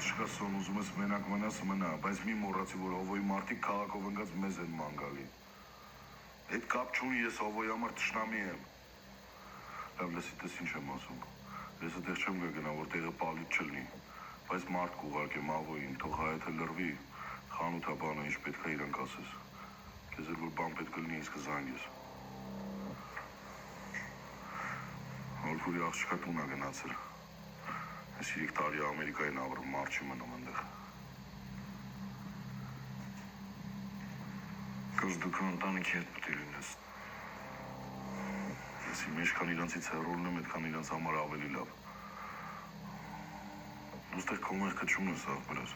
Աղջկասոն ուզում ես մենակ մնաս մնա, բայց մի մոռացի, որ Հովոյի մարդիկ քաղաքով ընկած մեզ են ման գալի։ Այդ կապ չունի, ես Հովոյի համար թշնամի եմ։ Լավ, լսի, տես ինչ եմ ասում։ Ես այդտեղ չեմ գնա, որ տեղը պալիտ չլինի, բայց մարդ կուղարկեմ Հովոյին, թող հայեթե լրվի, խանութա բանը ինչ պետք է իրանք ասես։ Քեզ էլ որ բան պետք կլինի, ինձ կզանգես։ Հորքուրի աղջկա տուն ա գնացել։ Ես 3 տարի Ամերիկային ապրում, մարդ չի մնում այնտեղ։ Կոս դու քո ընտանիքի հետ պետք է լինես։ Ես իմ ինչքան իրանցից հեռու լինեմ, այդքան իրանց համար ավելի լավ։ Դու ստեղ քո մեղքը չունես, աղբերս։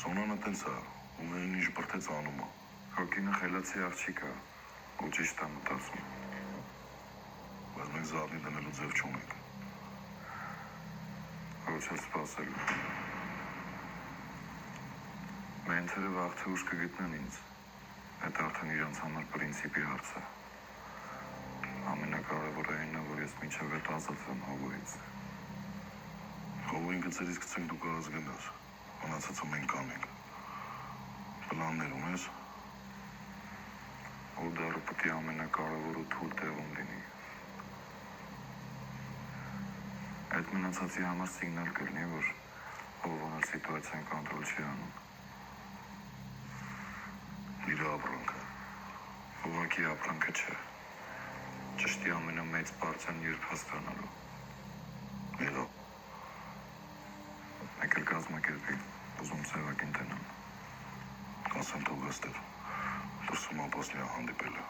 Սոնանը տենց ա, ուղեղին ինչ բրդեց անում ա։ Քո կինը խելացի աղջիկ ա, ու ճիշտ ա մտածում։ Բայց մենք զարդի դնելու ձև չունենք։ Ոչ էլ սպասելու։ Մենթերը վաղ թե ուշ կգտնեն ինձ։ Այդ արդեն իրանց համար պրինցիպի հարց է։ Ամենակարևորը այն է, որ ես մինչև հետ ազատվեմ Հովոյից։ Հովոյին գծերից գցենք դու կարաս գնաս, մնացածը մենք կանենք։ Պլաններ ունես։ Որ դարը պետք է ամենակարևոր ու թույլ տեղում լինի։ Այդ մնացածի համար սիգնալ կլինի, որ Հովոն էլ սիտուացիան կոնտրոլ չի անում։ Իր ապրանքը։ Ուղղակի ապրանքը չէ։ Ճշտի ամենամեծ բարձրն երբ հասկանալու։ Եղավ։ Մեկ էլ կազմակերպի, ուզում սևակին տնեմ։ Կասեմ թող գստեր։ Դրսում ապասնի հանդիպել է։